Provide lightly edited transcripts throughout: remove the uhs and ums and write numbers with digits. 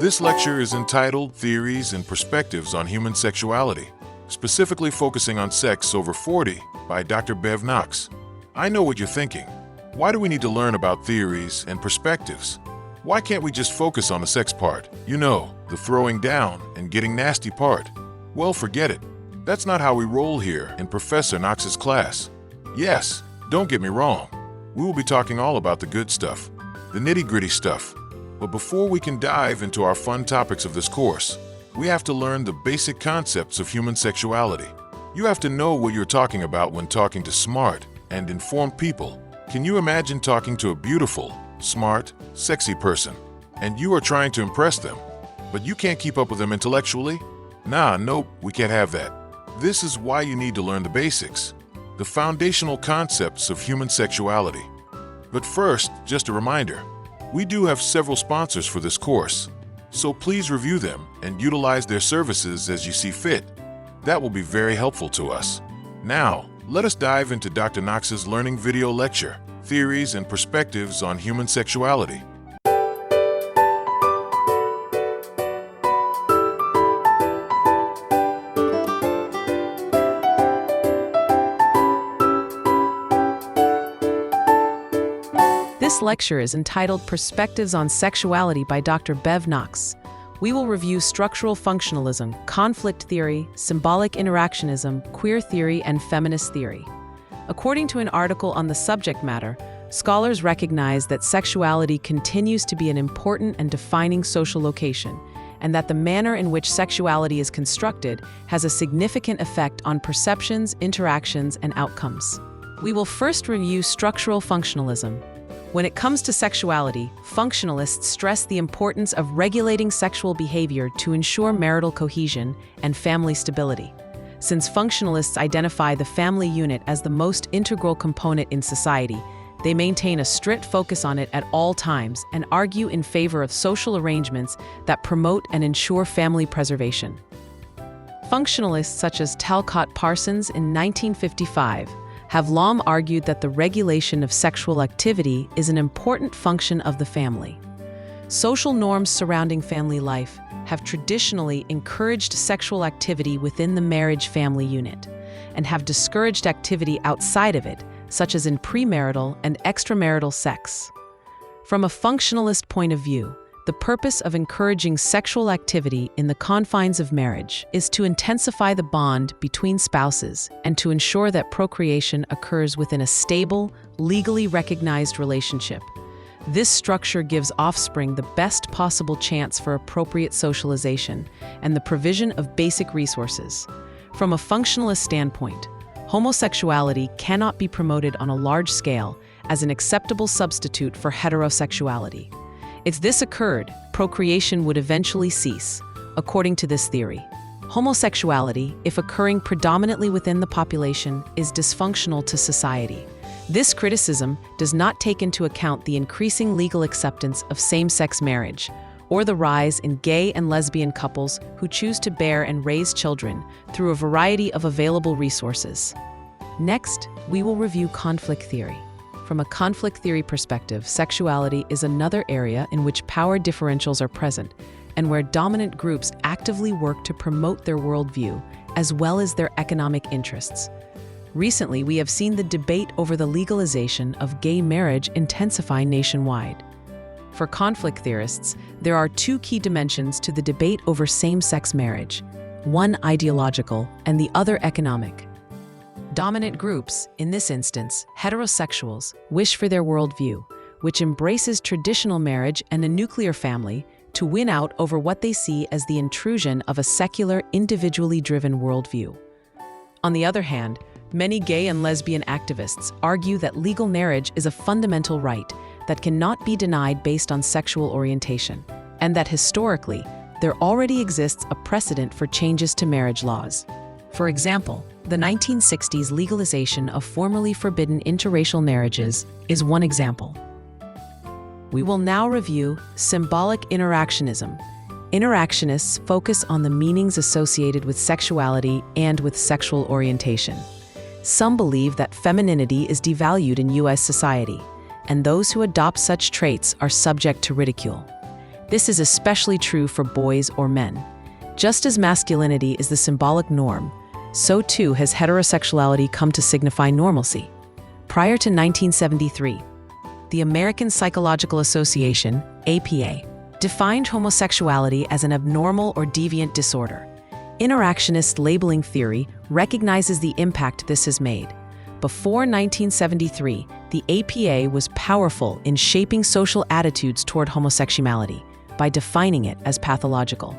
This lecture is entitled Theories and Perspectives on Human Sexuality, specifically focusing on sex over 40 by Dr. Bev Knox. I know what you're thinking. Why do we need to learn about theories and perspectives? Why can't we just focus on the sex part? You know, the throwing down and getting nasty part. Well, forget it. That's not how we roll here in Professor Knox's class. Yes, don't get me wrong. We will be talking all about the good stuff, the nitty-gritty stuff. But before we can dive into our fun topics of this course, we have to learn the basic concepts of human sexuality. You have to know what you're talking about when talking to smart and informed people. Can you imagine talking to a beautiful, smart, sexy person, and you are trying to impress them, but you can't keep up with them intellectually? Nope, we can't have that. This is why you need to learn the basics, the foundational concepts of human sexuality. But first, just a reminder, we do have several sponsors for this course, so please review them and utilize their services as you see fit. That will be very helpful to us. Now, let us dive into Dr. Knox's learning video lecture, Theories and Perspectives on Human Sexuality. This lecture is entitled Perspectives on Sexuality by Dr. Bev Knox. We will review structural functionalism, conflict theory, symbolic interactionism, queer theory, and feminist theory. According to an article on the subject matter, scholars recognize that sexuality continues to be an important and defining social location, and that the manner in which sexuality is constructed has a significant effect on perceptions, interactions, and outcomes. We will first review structural functionalism. When it comes to sexuality, functionalists stress the importance of regulating sexual behavior to ensure marital cohesion and family stability. Since functionalists identify the family unit as the most integral component in society, they maintain a strict focus on it at all times and argue in favor of social arrangements that promote and ensure family preservation. Functionalists such as Talcott Parsons in 1955 have long argued that the regulation of sexual activity is an important function of the family. Social norms surrounding family life have traditionally encouraged sexual activity within the marriage family unit, and have discouraged activity outside of it, such as in premarital and extramarital sex. From a functionalist point of view, the purpose of encouraging sexual activity in the confines of marriage is to intensify the bond between spouses and to ensure that procreation occurs within a stable, legally recognized relationship. This structure gives offspring the best possible chance for appropriate socialization and the provision of basic resources. From a functionalist standpoint, homosexuality cannot be promoted on a large scale as an acceptable substitute for heterosexuality. If this occurred, procreation would eventually cease, according to this theory. Homosexuality, if occurring predominantly within the population, is dysfunctional to society. This criticism does not take into account the increasing legal acceptance of same-sex marriage, or the rise in gay and lesbian couples who choose to bear and raise children through a variety of available resources. Next, we will review conflict theory. From a conflict theory perspective, sexuality is another area in which power differentials are present, and where dominant groups actively work to promote their worldview, as well as their economic interests. Recently, we have seen the debate over the legalization of gay marriage intensify nationwide. For conflict theorists, there are two key dimensions to the debate over same-sex marriage, one ideological and the other economic. Dominant groups, in this instance, heterosexuals, wish for their worldview, which embraces traditional marriage and a nuclear family, to win out over what they see as the intrusion of a secular, individually driven worldview. On the other hand, many gay and lesbian activists argue that legal marriage is a fundamental right that cannot be denied based on sexual orientation, and that historically, there already exists a precedent for changes to marriage laws. For example, the 1960s legalization of formerly forbidden interracial marriages is one example. We will now review symbolic interactionism. Interactionists focus on the meanings associated with sexuality and with sexual orientation. Some believe that femininity is devalued in U.S. society, and those who adopt such traits are subject to ridicule. This is especially true for boys or men. Just as masculinity is the symbolic norm, so too has heterosexuality come to signify normalcy. Prior to 1973, the American Psychological Association, APA, defined homosexuality as an abnormal or deviant disorder. Interactionist labeling theory recognizes the impact this has made. Before 1973, the APA was powerful in shaping social attitudes toward homosexuality by defining it as pathological.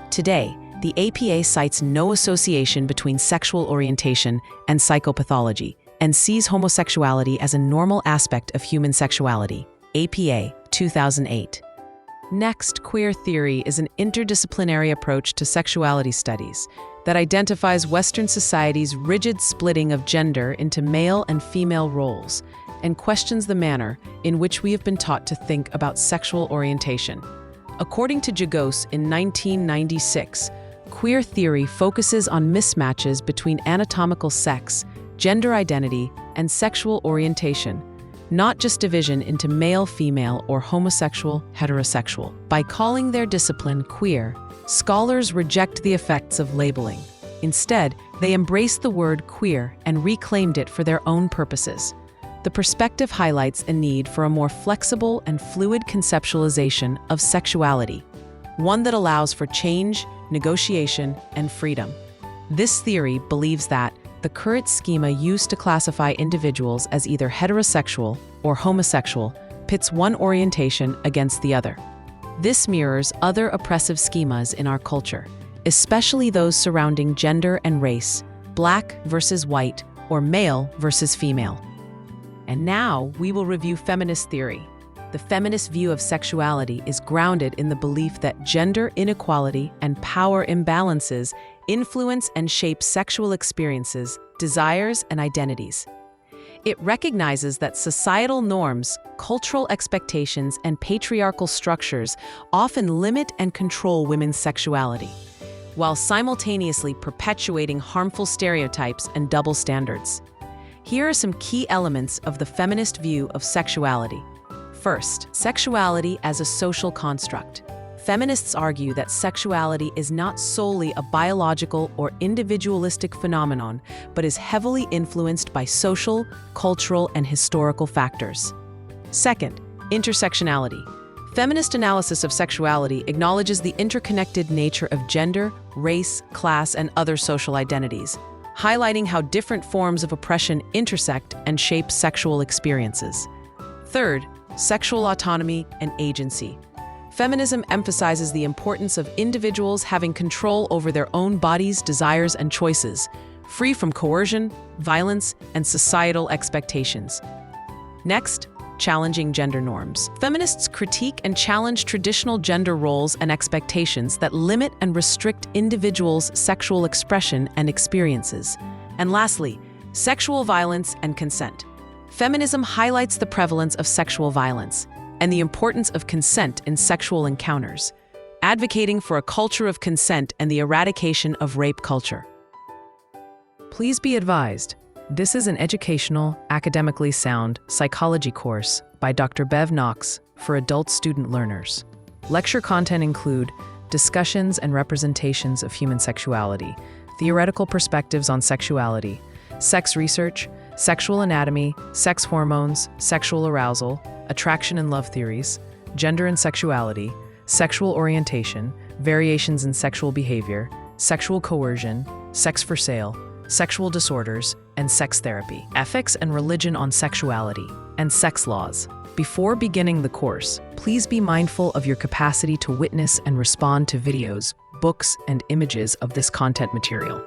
Today, the APA cites no association between sexual orientation and psychopathology and sees homosexuality as a normal aspect of human sexuality. APA, 2008. Next, queer theory is an interdisciplinary approach to sexuality studies that identifies Western society's rigid splitting of gender into male and female roles and questions the manner in which we have been taught to think about sexual orientation. According to Jagos in 1996, queer theory focuses on mismatches between anatomical sex, gender identity, and sexual orientation, not just division into male, female, or homosexual, heterosexual. By calling their discipline queer, scholars reject the effects of labeling. Instead, they embraced the word queer and reclaimed it for their own purposes. The perspective highlights a need for a more flexible and fluid conceptualization of sexuality, one that allows for change, negotiation, and freedom. This theory believes that the current schema used to classify individuals as either heterosexual or homosexual pits one orientation against the other. This mirrors other oppressive schemas in our culture, especially those surrounding gender and race, black versus white, or male versus female. And now we will review feminist theory. The feminist view of sexuality is grounded in the belief that gender inequality and power imbalances influence and shape sexual experiences, desires, and identities. It recognizes that societal norms, cultural expectations, and patriarchal structures often limit and control women's sexuality, while simultaneously perpetuating harmful stereotypes and double standards. Here are some key elements of the feminist view of sexuality. First, sexuality as a social construct. Feminists argue that sexuality is not solely a biological or individualistic phenomenon, but is heavily influenced by social, cultural, and historical factors. Second, intersectionality. Feminist analysis of sexuality acknowledges the interconnected nature of gender, race, class, and other social identities, highlighting how different forms of oppression intersect and shape sexual experiences. Third, sexual autonomy and agency. Feminism emphasizes the importance of individuals having control over their own bodies, desires, and choices, free from coercion, violence, and societal expectations. Next, challenging gender norms. Feminists critique and challenge traditional gender roles and expectations that limit and restrict individuals' sexual expression and experiences. And lastly, sexual violence and consent. Feminism highlights the prevalence of sexual violence and the importance of consent in sexual encounters, advocating for a culture of consent and the eradication of rape culture. Please be advised, this is an educational, academically sound psychology course by Dr. Bev Knox for adult student learners. Lecture content include discussions and representations of human sexuality, theoretical perspectives on sexuality, sex research, sexual anatomy, sex hormones, sexual arousal, attraction and love theories, gender and sexuality, sexual orientation, variations in sexual behavior, sexual coercion, sex for sale, sexual disorders, and sex therapy, ethics and religion on sexuality, and sex laws. Before beginning the course, please be mindful of your capacity to witness and respond to videos, books, and images of this content material.